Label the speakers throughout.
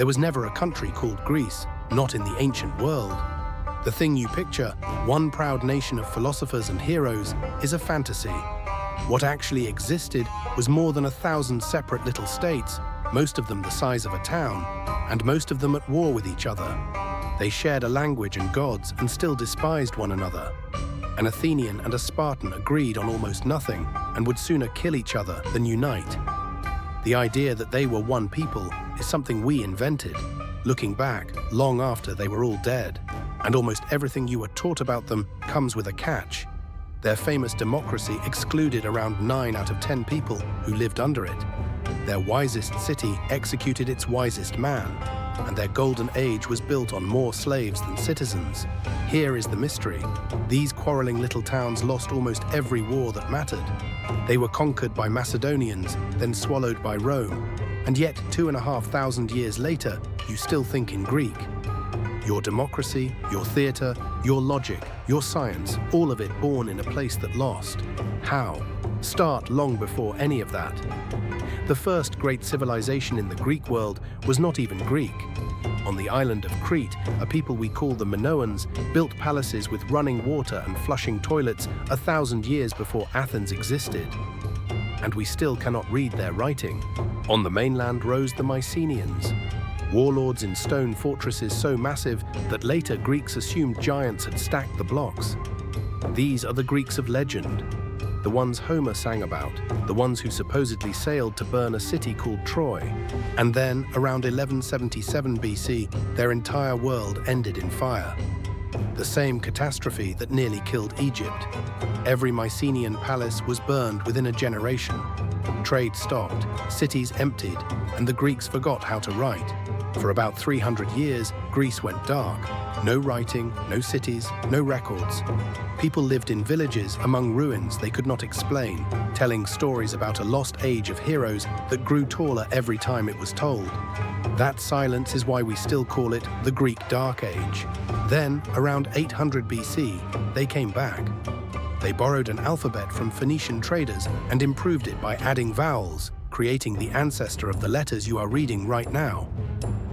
Speaker 1: There was never a country called Greece, not in the ancient world. The thing you picture, one proud nation of philosophers and heroes, is a fantasy. What actually existed was more than 1,000 separate little states, most of them the size of a town, and most of them at war with each other. They shared a language and gods and still despised one another. An Athenian and a Spartan agreed on almost nothing and would sooner kill each other than unite. The idea that they were one people is something we invented, looking back long after they were all dead, and almost everything you were taught about them comes with a catch. Their famous democracy excluded around 9 out of 10 people who lived under it. Their wisest city executed its wisest man, and their golden age was built on more slaves than citizens. Here is the mystery. These quarreling little towns lost almost every war that mattered. They were conquered by Macedonians, then swallowed by Rome, and yet 2,500 years later, you still think in Greek. Your democracy, your theatre, your logic, your science, all of it born in a place that lost. How? Start long before any of that. The first great civilization in the Greek world was not even Greek. On the island of Crete, a people we call the Minoans built palaces with running water and flushing toilets 1,000 years before Athens existed. And we still cannot read their writing. On the mainland rose the Mycenaeans, warlords in stone fortresses so massive that later Greeks assumed giants had stacked the blocks. These are the Greeks of legend, the ones Homer sang about, the ones who supposedly sailed to burn a city called Troy. And then, around 1177 BC, their entire world ended in fire. The same catastrophe that nearly killed Egypt. Every Mycenaean palace was burned within a generation. Trade stopped, cities emptied, and the Greeks forgot how to write. For about 300 years, Greece went dark. No writing, no cities, no records. People lived in villages among ruins they could not explain, telling stories about a lost age of heroes that grew taller every time it was told. That silence is why we still call it the Greek Dark Age. Then, around 800 BC, they came back. They borrowed an alphabet from Phoenician traders and improved it by adding vowels, creating the ancestor of the letters you are reading right now.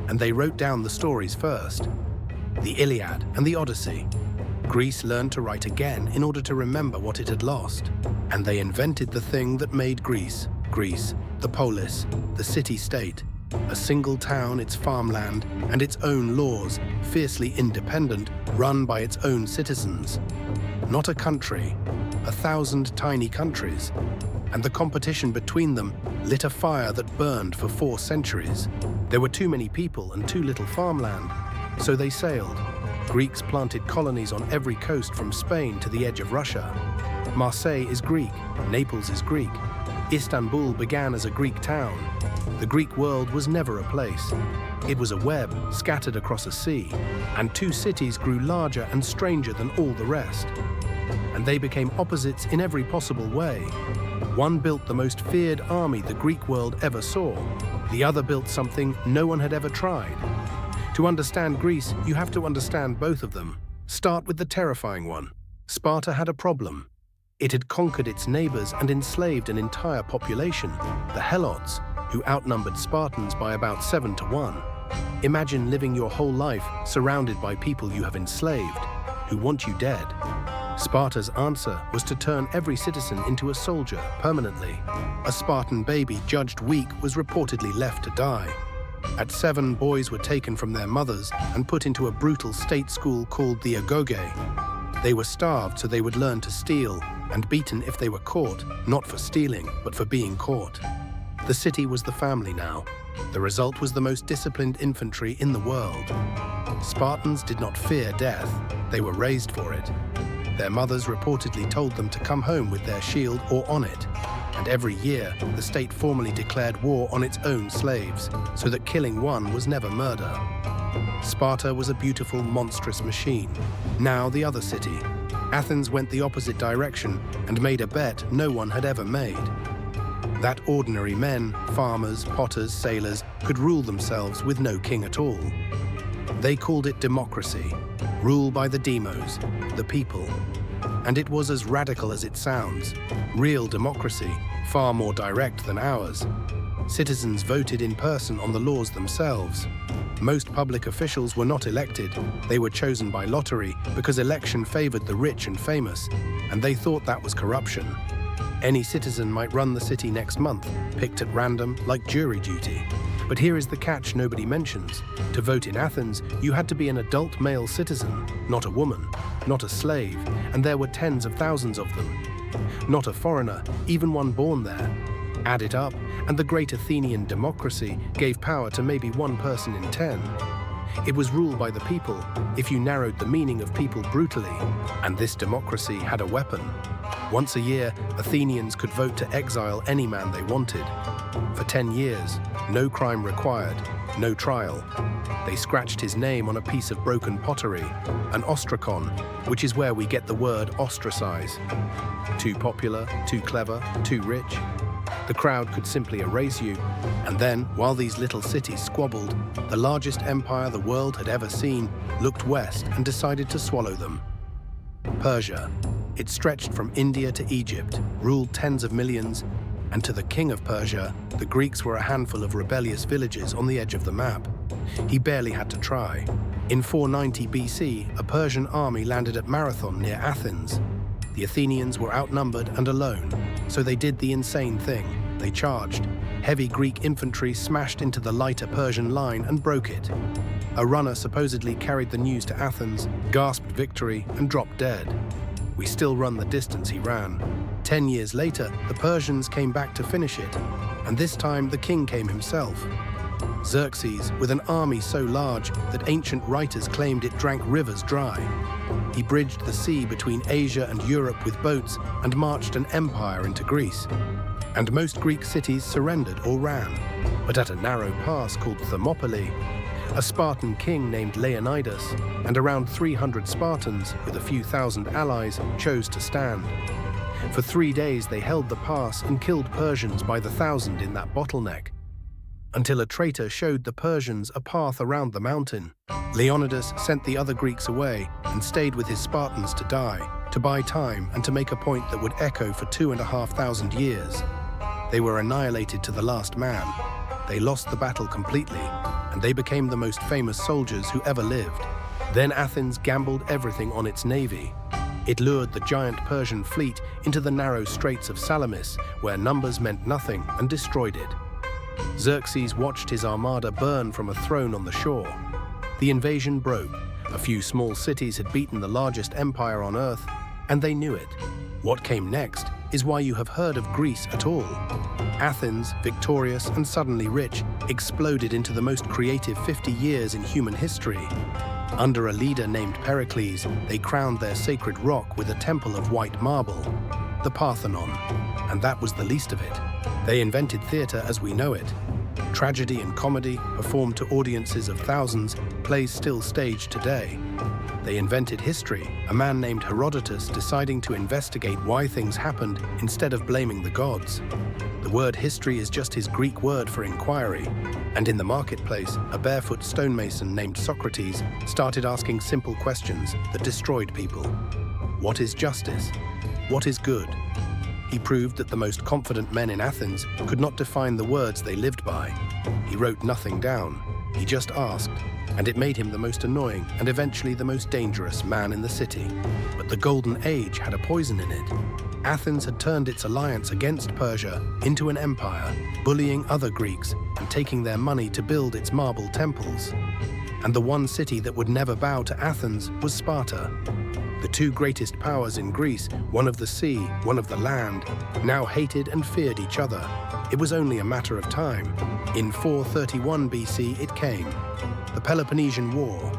Speaker 1: And they wrote down the stories first. The Iliad and the Odyssey. Greece learned to write again in order to remember what it had lost. And they invented the thing that made Greece, the polis, the city-state, a single town, its farmland, and its own laws, fiercely independent, run by its own citizens. Not a country, 1,000 tiny countries. And the competition between them lit a fire that burned for 4 centuries. There were too many people and too little farmland, so they sailed. Greeks planted colonies on every coast from Spain to the edge of Russia. Marseille is Greek, Naples is Greek. Istanbul began as a Greek town. The Greek world was never a place. It was a web scattered across a sea, and 2 cities grew larger and stranger than all the rest. And they became opposites in every possible way. One built the most feared army the Greek world ever saw. The other built something no one had ever tried. To understand Greece, you have to understand both of them. Start with the terrifying one. Sparta had a problem. It had conquered its neighbors and enslaved an entire population, the Helots, who outnumbered Spartans by about 7 to 1. Imagine living your whole life surrounded by people you have enslaved, who want you dead. Sparta's answer was to turn every citizen into a soldier permanently. A Spartan baby judged weak was reportedly left to die. At 7, boys were taken from their mothers and put into a brutal state school called the Agoge. They were starved so they would learn to steal, and beaten if they were caught, not for stealing, but for being caught. The city was the family now. The result was the most disciplined infantry in the world. Spartans did not fear death, they were raised for it. Their mothers reportedly told them to come home with their shield or on it. And every year, the state formally declared war on its own slaves, so that killing one was never murder. Sparta was a beautiful, monstrous machine. Now the other city. Athens went the opposite direction and made a bet no one had ever made. That ordinary men, farmers, potters, sailors, could rule themselves with no king at all. They called it democracy, rule by the demos, the people. And it was as radical as it sounds. Real democracy, far more direct than ours. Citizens voted in person on the laws themselves. Most public officials were not elected. They were chosen by lottery because election favored the rich and famous, and they thought that was corruption. Any citizen might run the city next month, picked at random, like jury duty. But here is the catch nobody mentions. To vote in Athens, you had to be an adult male citizen, not a woman, not a slave, and there were tens of thousands of them. Not a foreigner, even one born there. Add it up, and the great Athenian democracy gave power to maybe one person in 10. It was ruled by the people, if you narrowed the meaning of people brutally, and this democracy had a weapon. Once a year, Athenians could vote to exile any man they wanted. For 10 years, no crime required, no trial. They scratched his name on a piece of broken pottery, an ostrakon, which is where we get the word ostracize. Too popular, too clever, too rich. The crowd could simply erase you, and then, while these little cities squabbled, the largest empire the world had ever seen looked west and decided to swallow them. Persia. It stretched from India to Egypt, ruled tens of millions, and to the king of Persia, the Greeks were a handful of rebellious villages on the edge of the map. He barely had to try. In 490 BC, a Persian army landed at Marathon near Athens. The Athenians were outnumbered and alone, so they did the insane thing. They charged. Heavy Greek infantry smashed into the lighter Persian line and broke it. A runner supposedly carried the news to Athens, gasped victory, and dropped dead. We still run the distance he ran. 10 years later, the Persians came back to finish it, and this time the king came himself. Xerxes, with an army so large that ancient writers claimed it drank rivers dry. He bridged the sea between Asia and Europe with boats and marched an empire into Greece. And most Greek cities surrendered or ran. But at a narrow pass called Thermopylae, a Spartan king named Leonidas and around 300 Spartans with a few thousand allies chose to stand. For 3 days they held the pass and killed Persians by the thousand in that bottleneck, until a traitor showed the Persians a path around the mountain. Leonidas sent the other Greeks away and stayed with his Spartans to die, to buy time and to make a point that would echo for 2,500 years. They were annihilated to the last man. They lost the battle completely, and they became the most famous soldiers who ever lived. Then Athens gambled everything on its navy. It lured the giant Persian fleet into the narrow straits of Salamis, where numbers meant nothing, and destroyed it. Xerxes watched his armada burn from a throne on the shore. The invasion broke. A few small cities had beaten the largest empire on earth, and they knew it. What came next is why you have heard of Greece at all. Athens, victorious and suddenly rich, exploded into the most creative 50 years in human history. Under a leader named Pericles, they crowned their sacred rock with a temple of white marble, the Parthenon, and that was the least of it. They invented theater as we know it. Tragedy and comedy, performed to audiences of thousands, plays still staged today. They invented history, a man named Herodotus deciding to investigate why things happened instead of blaming the gods. The word history is just his Greek word for inquiry. And in the marketplace, a barefoot stonemason named Socrates started asking simple questions that destroyed people. What is justice? What is good? He proved that the most confident men in Athens could not define the words they lived by. He wrote nothing down. He just asked, and it made him the most annoying and eventually the most dangerous man in the city. But the Golden Age had a poison in it. Athens had turned its alliance against Persia into an empire, bullying other Greeks and taking their money to build its marble temples. And the one city that would never bow to Athens was Sparta. The two greatest powers in Greece, one of the sea, one of the land, now hated and feared each other. It was only a matter of time. In 431 BC it came. The Peloponnesian War.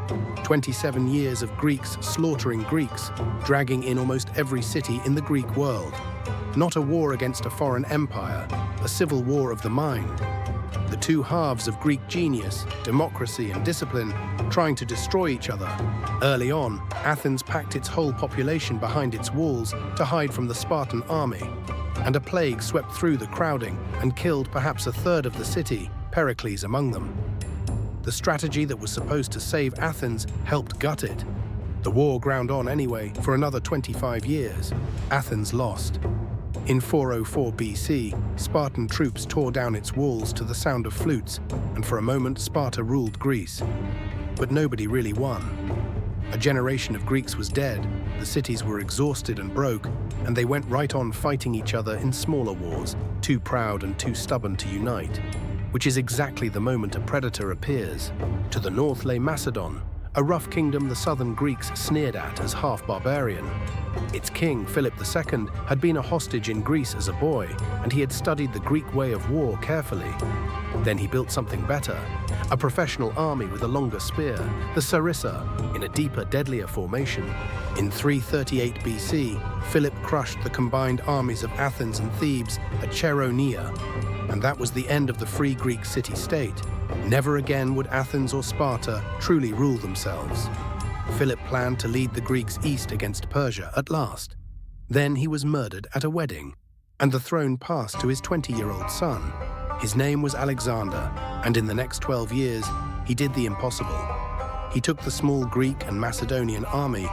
Speaker 1: 27 years of Greeks slaughtering Greeks, dragging in almost every city in the Greek world. Not a war against a foreign empire, a civil war of the mind. The two halves of Greek genius, democracy and discipline, trying to destroy each other. Early on, Athens packed its whole population behind its walls to hide from the Spartan army. And a plague swept through the crowding and killed perhaps a third of the city, Pericles among them. The strategy that was supposed to save Athens helped gut it. The war ground on anyway for another 25 years. Athens lost. In 404 BC, Spartan troops tore down its walls to the sound of flutes, and for a moment Sparta ruled Greece. But nobody really won. A generation of Greeks was dead, the cities were exhausted and broke, and they went right on fighting each other in smaller wars, too proud and too stubborn to unite. Which is exactly the moment a predator appears. To the north lay Macedon, a rough kingdom the southern Greeks sneered at as half-barbarian. Its king, Philip II, had been a hostage in Greece as a boy, and he had studied the Greek way of war carefully. Then he built something better, a professional army with a longer spear, the sarissa, in a deeper, deadlier formation. In 338 BC, Philip crushed the combined armies of Athens and Thebes at Chæronea, and that was the end of the free Greek city-state. Never again would Athens or Sparta truly rule themselves. Philip planned to lead the Greeks east against Persia at last. Then he was murdered at a wedding, and the throne passed to his 20-year-old son. His name was Alexander, and in the next 12 years, he did the impossible. He took the small Greek and Macedonian army,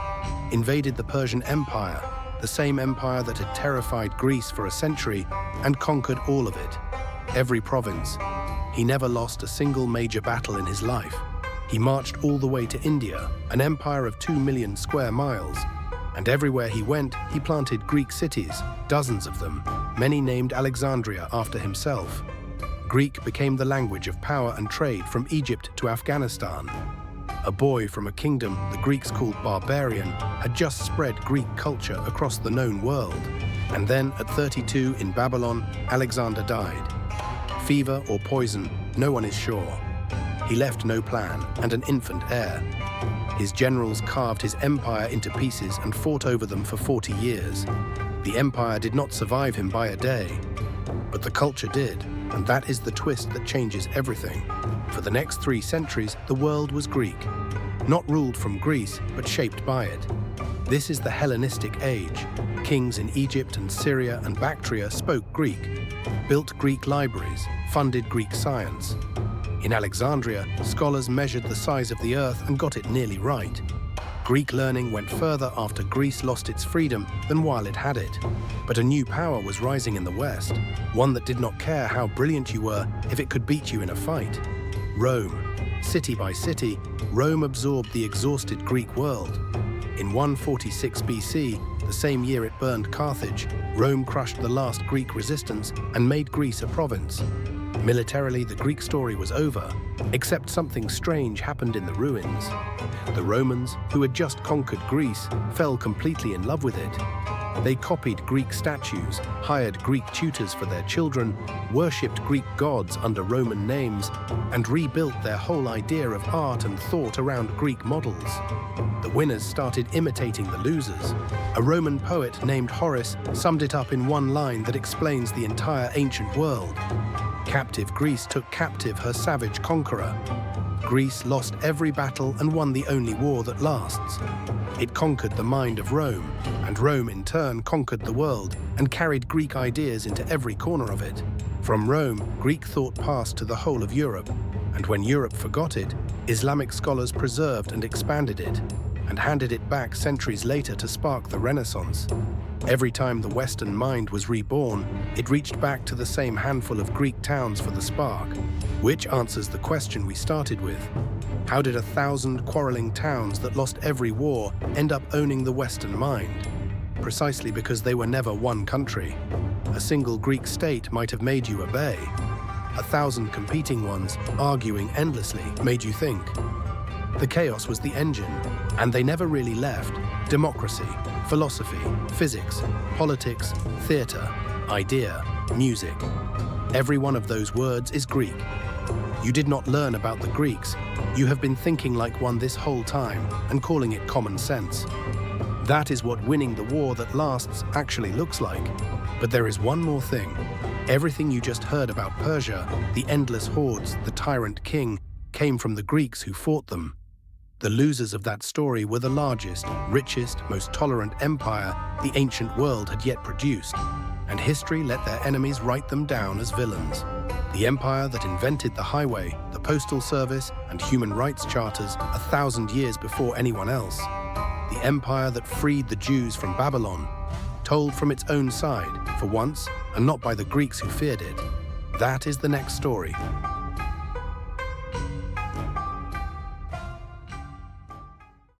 Speaker 1: invaded the Persian Empire, the same empire that had terrified Greece for a century, and conquered all of it. Every province. He never lost a single major battle in his life. He marched all the way to India, an empire of 2 million square miles. And everywhere he went, he planted Greek cities, dozens of them, many named Alexandria after himself. Greek became the language of power and trade from Egypt to Afghanistan. A boy from a kingdom the Greeks called barbarian had just spread Greek culture across the known world. And then, at 32 in Babylon, Alexander died. Fever or poison, no one is sure. He left no plan and an infant heir. His generals carved his empire into pieces and fought over them for 40 years. The empire did not survive him by a day, but the culture did, and that is the twist that changes everything. For the next 3 centuries, the world was Greek, not ruled from Greece, but shaped by it. This is the Hellenistic age. Kings in Egypt and Syria and Bactria spoke Greek, built Greek libraries, funded Greek science. In Alexandria, scholars measured the size of the earth and got it nearly right. Greek learning went further after Greece lost its freedom than while it had it. But a new power was rising in the West, one that did not care how brilliant you were if it could beat you in a fight. Rome. City by city, Rome absorbed the exhausted Greek world. In 146 BC, the same year it burned Carthage, Rome crushed the last Greek resistance and made Greece a province. Militarily, the Greek story was over, except something strange happened in the ruins. The Romans, who had just conquered Greece, fell completely in love with it. They copied Greek statues, hired Greek tutors for their children, worshipped Greek gods under Roman names, and rebuilt their whole idea of art and thought around Greek models. The winners started imitating the losers. A Roman poet named Horace summed it up in one line that explains the entire ancient world. Captive Greece took captive her savage conqueror. Greece lost every battle and won the only war that lasts. It conquered the mind of Rome, and Rome in turn conquered the world and carried Greek ideas into every corner of it. From Rome, Greek thought passed to the whole of Europe, and when Europe forgot it, Islamic scholars preserved and expanded it, and handed it back centuries later to spark the Renaissance. Every time the Western mind was reborn, it reached back to the same handful of Greek towns for the spark, which answers the question we started with. How did 1,000 quarrelling towns that lost every war end up owning the Western mind? Precisely because they were never one country. A single Greek state might have made you obey. 1,000 competing ones, arguing endlessly, made you think. The chaos was the engine, and they never really left. Democracy, philosophy, physics, politics, theater, idea, music. Every one of those words is Greek. You did not learn about the Greeks. You have been thinking like one this whole time and calling it common sense. That is what winning the war that lasts actually looks like. But there is one more thing. Everything you just heard about Persia, the endless hordes, the tyrant king, came from the Greeks who fought them. The losers of that story were the largest, richest, most tolerant empire the ancient world had yet produced, and history let their enemies write them down as villains. The empire that invented the highway, the postal service, and human rights charters 1,000 years before anyone else. The empire that freed the Jews from Babylon, told from its own side, for once, and not by the Greeks who feared it. That is the next story.